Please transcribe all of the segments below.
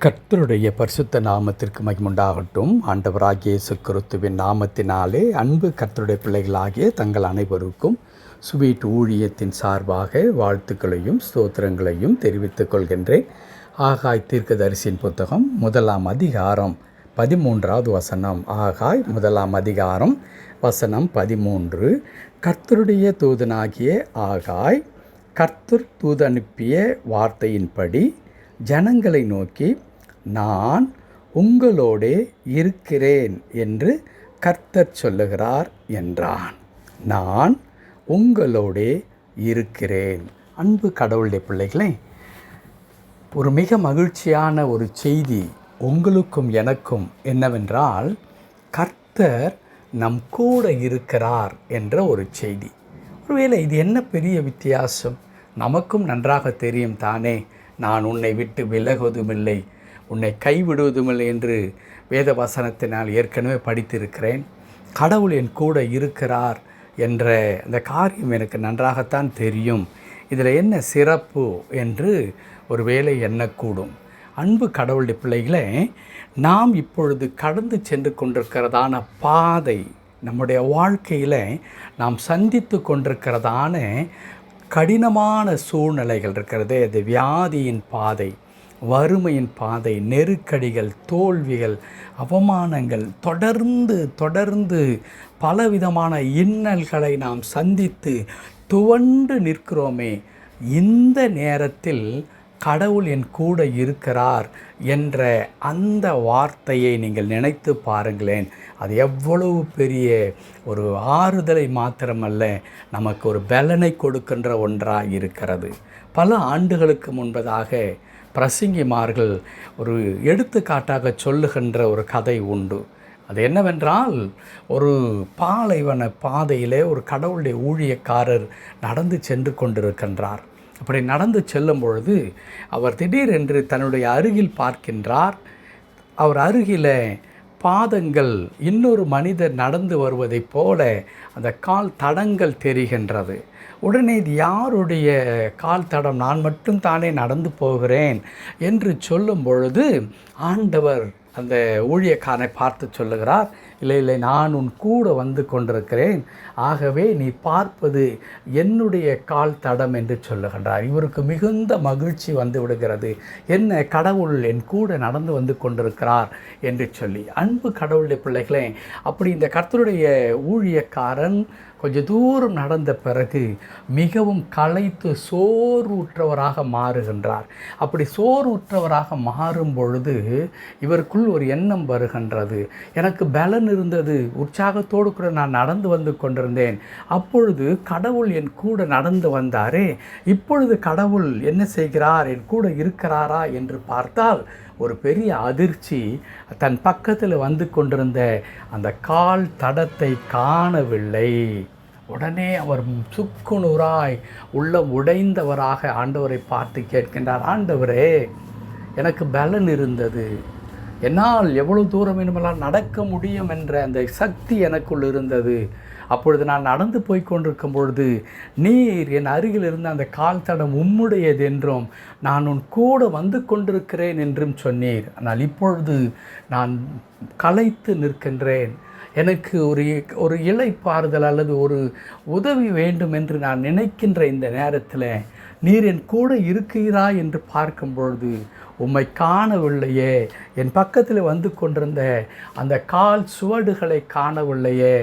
கர்த்தருடைய பரிசுத்த நாமத்திற்கு மகிமுண்டாகட்டும். ஆண்டவராகிய இயேசு கிறிஸ்துவின் நாமத்தினாலே அன்பு கர்த்தருடைய பிள்ளைகளாகிய தங்கள் அனைவருக்கும் ஸ்வீட் ஊழியத்தின் சார்பாக வாழ்த்துக்களையும் ஸ்தோத்திரங்களையும் தெரிவித்துக் கொள்கின்றேன். ஆகாய் தீர்க்கதரிசியின் புத்தகம் 1 அதிகாரம் 13வது வசனம். ஆகாய் 1 அதிகாரம் வசனம் 13. கர்த்தருடைய தூதனாகிய ஆகாய் கர்த்தர் தூதனுப்பிய வார்த்தையின்படி ஜனங்களை நோக்கி, நான் உங்களோடே இருக்கிறேன் என்று கர்த்தர் சொல்லுகிறார் என்றான். நான் உங்களோடே இருக்கிறேன். அன்பு கடவுளுடைய பிள்ளைகளே, ஒரு மிக மகிழ்ச்சியான ஒரு செய்தி உங்களுக்கும் எனக்கும் என்னவென்றால், கர்த்தர் நம் கூட இருக்கிறார் என்ற ஒரு செய்தி. ஒருவேளை இது என்ன பெரிய வித்தியாசம்? நமக்கும் நன்றாக தெரியும் தானே, நான் உன்னை விட்டு விலகுவதுமில்லை, உன்னை கைவிடுவதுமில்லை என்று வேத வசனத்தினால் ஏற்கனவே படித்திருக்கிறேன். கடவுள் என் கூட இருக்கிறார் என்ற அந்த காரியம் எனக்கு நன்றாகத்தான் தெரியும். இதில் என்ன சிறப்பு என்று ஒரு வேளை எண்ணக்கூடும். அன்பு கடவுளுடைய பிள்ளைகளே, நாம் இப்பொழுது கடந்து சென்று கொண்டிருக்கிறதான பாதை, நம்முடைய வாழ்க்கையில் நாம் சந்தித்து கொண்டிருக்கிறதான கடினமான சூழ்நிலைகள் இருக்கிறதே, அது வியாதியின் பாதை, வறுமையின் பாதை, நெருக்கடிகள், தோல்விகள், அவமானங்கள், தொடர்ந்து பலவிதமான இன்னல்களை நாம் சந்தித்து துவண்டு நிற்கிறோமே. இந்த நேரத்தில் கடவுள் என் கூட இருக்கிறார் என்ற அந்த வார்த்தையை நீங்கள் நினைத்து பாருங்களேன். அது எவ்வளவு பெரிய ஒரு ஆறுதலை மாத்திரமல்ல, நமக்கு ஒரு பலனை கொடுக்கின்ற ஒன்றாக இருக்கிறது. பல ஆண்டுகளுக்கு முன்பதாக பிரசங்கிமார்கள் ஒரு எடுத்துக்காட்டாக சொல்லுகின்ற ஒரு கதை உண்டு. அது என்னவென்றால், ஒரு பாலைவன பாதையிலே ஒரு கடவுளுடைய ஊழியக்காரர் நடந்து சென்று கொண்டிருக்கின்றார். அப்படி நடந்து செல்லும் பொழுது அவர் திடீரென்று தன்னுடைய அருகில் பார்க்கின்றார். அவர் அருகில் பாதங்கள் இன்னொரு மனிதர் நடந்து வருவதைப் போல அந்த கால் தடங்கள் தெரிகின்றது. உடனே இது யாருடைய கால் தடம்? நான் மட்டும் தானே நடந்து போகிறேன் என்று சொல்லும் பொழுது ஆண்டவர் அந்த ஊழியக்காரனை பார்த்து சொல்லுகிறார், இல்லை, நான் உன் கூட வந்து கொண்டிருக்கிறேன், ஆகவே நீ பார்ப்பது என்னுடைய கால் தடம் என்று சொல்லுகின்றார். இவருக்கு மிகுந்த மகிழ்ச்சி வந்து விடுகிறது. என்ன, கடவுள் என் கூட நடந்து வந்து கொண்டிருக்கிறார் என்று சொல்லி. அன்பு கடவுளுடைய பிள்ளைகளே, அப்படி இந்த கர்த்தருடைய ஊழியக்காரன் கொஞ்ச தூரம் நடந்த பிறகு மிகவும் களைத்து சோர்வுற்றவராக மாறுகின்றார். அப்படி சோர்வுற்றவராக மாறும் பொழுது இவருக்குள் ஒரு எண்ணம் வருகின்றது. எனக்கு பலன் இருந்தது, உற்சாகத்தோடு கூட நான் நடந்து வந்து கொண்டிருந்தேன். அப்பொழுது கடவுள் என் கூட நடந்து வந்தாரே, இப்பொழுது கடவுள் என்ன செய்கிறார், என் கூட இருக்கிறாரா என்று பார்த்தால் ஒரு பெரிய அதிர்ச்சி. தன் பக்கத்தில் வந்து கொண்டிருந்த அந்த கால் தடத்தை காணவில்லை. உடனே அவர் சுக்குநூறாய் உள்ளம் உடைந்தவராக ஆண்டவரை பார்த்து கேட்கின்றார், ஆண்டவரே, எனக்கு பலன் இருந்தது, என்னால் எவ்வளவு தூரம் வேணுமெல்லாம் நடக்க முடியும் என்ற அந்த சக்தி எனக்குள் இருந்தது. அப்பொழுது நான் நடந்து போய் கொண்டிருக்கும் பொழுது நீர் என் அருகில் இருந்த அந்த கால் தடம் உம்முடையது என்றும் நான் உன் கூட வந்து கொண்டிருக்கிறேன் என்றும் சொன்னீர். ஆனால் இப்பொழுது நான் களைத்து நிற்கின்றேன். எனக்கு ஒரு இளைப்பாறுதல் அல்லது ஒரு உதவி வேண்டும் என்று நான் நினைக்கின்ற இந்த நேரத்தில் நீர் என் கூட இருக்கிறாய் என்று பார்க்கும் பொழுது உம்மை காணவில்லையே, என் பக்கத்தில் வந்து கொண்டிருந்த அந்த கால் சுவடுகளை காணவில்லையே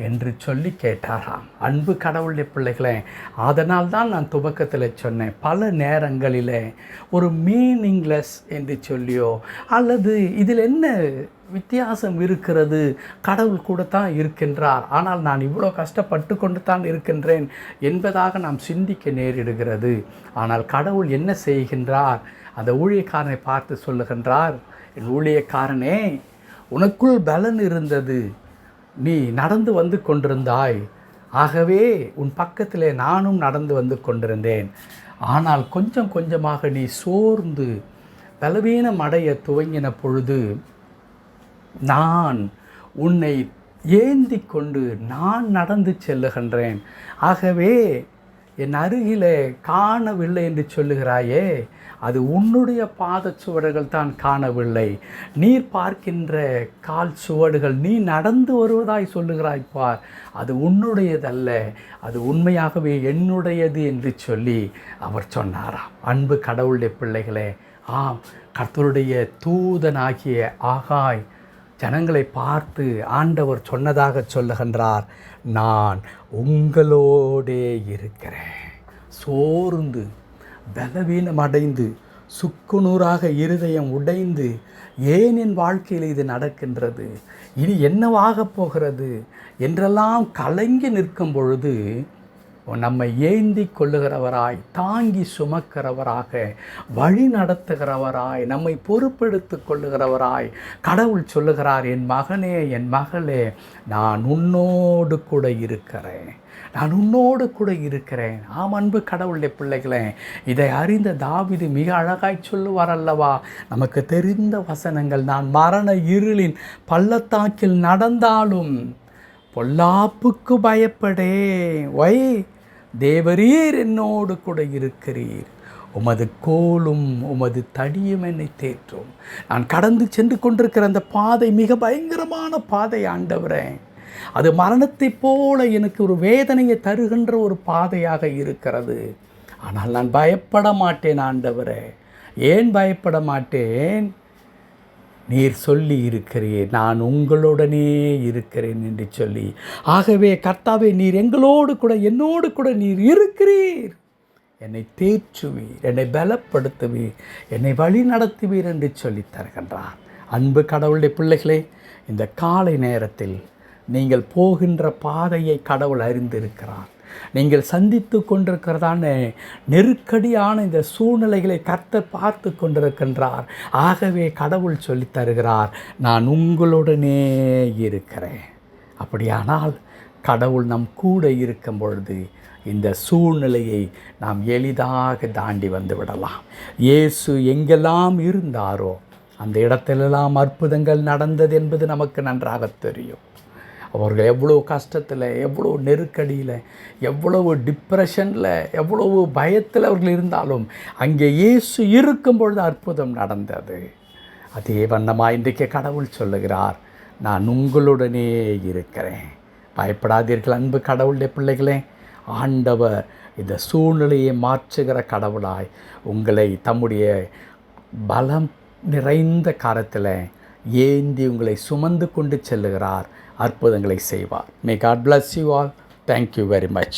என்று சொல்லி கேட்டாராம். அன்பு கடவுளுடைய பிள்ளைகளே, அதனால் தான் நான் துவக்கத்தில் சொன்னேன், பல நேரங்களில் ஒரு மீனிங்லெஸ் என்று சொல்லியோ அல்லது இதில் என்ன வித்தியாசம் இருக்கிறது, கடவுள் கூட தான் இருக்கின்றார், ஆனால் நான் இவ்வளோ கஷ்டப்பட்டு கொண்டு தான் இருக்கின்றேன் என்பதாக நாம் சிந்திக்க நேரிடுகிறது. ஆனால் கடவுள் என்ன செய்கின்றார்? அந்த ஊழியக்காரனை பார்த்து சொல்லுகின்றார், என் ஊழியக்காரனே, உனக்குள் பலன் இருந்தது, நீ நடந்து வந்து கொண்டிருந்தாய், ஆகவே உன் பக்கத்திலே நானும் நடந்து வந்து கொண்டிருந்தேன். ஆனால் கொஞ்சம் கொஞ்சமாக நீ சோர்ந்து பலவீனம் அடைய துவங்கின பொழுது நான் உன்னை ஏந்தி கொண்டு நான் நடந்து செல்லுகின்றேன். ஆகவே என் அருகிலே காணவில்லை என்று சொல்லுகிறாயே, அது உன்னுடைய பாதச்சுவடுகள் தான் காணவில்லை. நீர் பார்க்கின்ற கால் சுவடுகள் நீ நடந்து வருவதாய் சொல்லுகிறாய் பார், அது உன்னுடையதல்ல, அது உண்மையாகவே என்னுடையது என்று சொல்லி அவர் சொன்னாராம். அன்பு கடவுளுடைய பிள்ளைகளே, ஆம், கர்த்தருடைய தூதனாகிய ஆகாய் ஜனங்களை பார்த்து ஆண்டவர் சொன்னதாக சொல்லுகின்றார், நான் உங்களோடே இருக்கிறேன். சோர்ந்து பலவீனம் அடைந்து சுக்குநூறாக இருதயம் உடைந்து, ஏன் என் வாழ்க்கையில் இது நடக்கின்றது, இனி என்னவாகப் போகிறது என்றெல்லாம் கலங்கி நிற்கும் பொழுது நம்மை ஏந்தி கொள்ளுகிறவராய், தாங்கி சுமக்கிறவராக, வழி நடத்துகிறவராய், நம்மை பொறுப்பெடுத்து கொள்ளுகிறவராய் கடவுள் சொல்லுகிறார், என் மகனே, என் மகளே, நான் உன்னோடு கூட இருக்கிறேன், நான் உன்னோடு கூட இருக்கிறேன். ஆம், அன்பு கடவுளுடைய பிள்ளைகளே, இதை அறிந்த தாவீது மிக அழகாய் சொல்லுவார் அல்லவா, நமக்கு தெரிந்த வசனங்கள். நான் மரண இருளின் பள்ளத்தாக்கில் நடந்தாலும் பொல்லாப்புக்கு பயப்படேன். தேவரீர் என்னோடு கூட இருக்கிறீர், உமது கோலும் உமது தடியும் என்னை தேற்றும். நான் கடந்து சென்று கொண்டிருக்கிற அந்த பாதை மிக பயங்கரமான பாதை ஆண்டவரே. அது மரணத்தைப் போல எனக்கு ஒரு வேதனையை தருகின்ற ஒரு பாதையாக இருக்கிறது. ஆனால் நான் பயப்பட மாட்டேன் ஆண்டவரே. ஏன் பயப்பட மாட்டேன்? நீர் சொல்லி இருக்கிறீர், நான் உங்களுடனே இருக்கிறேன் என்று சொல்லி. ஆகவே கர்த்தாவே, நீர் எங்களோடு கூட, என்னோடு கூட நீர் இருக்கிறீர், என்னை தேற்றுவீர், என்னை பலப்படுத்துவீர், என்னை வழி நடத்துவீர் என்று சொல்லி தருகின்றார். அன்பு கடவுளுடைய பிள்ளைகளே, இந்த காலை நேரத்தில் நீங்கள் போகின்ற பாதையை கடவுள் அறிந்திருக்கிறார். நீங்கள் சந்தித்து கொண்டிருக்கிறதான நெருக்கடியான இந்த சூழ்நிலைகளை கர்த்தர் பார்த்து கொண்டிருக்கின்றார். ஆகவே கடவுள் சொல்லி தருகிறார், நான் உங்களுடனே இருக்கிறேன். அப்படியானால் கடவுள் நம் கூட இருக்கும் பொழுது இந்த சூழ்நிலையை நாம் எளிதாக தாண்டி வந்து விடலாம். இயேசு எங்கெல்லாம் இருந்தாரோ அந்த இடத்திலெல்லாம் அற்புதங்கள் நடந்தது என்பது நமக்கு நன்றாக தெரியும். அவர்கள் எவ்வளோ கஷ்டத்தில், எவ்வளோ நெருக்கடியில், எவ்வளவு டிப்ரெஷனில், எவ்வளவு பயத்தில் அவர்கள் இருந்தாலும் அங்கே இயேசு இருக்கும் பொழுது அற்புதம் நடந்தது. அதே வண்ணமாக இன்றைக்கு கடவுள் சொல்லுகிறார், நான் உங்களுடனே இருக்கிறேன், பயப்படாதீர்கள். அன்பு கடவுளுடைய பிள்ளைகளே, ஆண்டவர் இந்த சூழ்நிலையை மாற்றுகிற கடவுளாய் உங்களை தம்முடைய பலம் நிறைந்த கரத்தில் ஏந்தி உங்களை சுமந்து கொண்டு செல்லுகிறார். அற்புதங்களை செய்வார். May God bless you all. Thank you very much.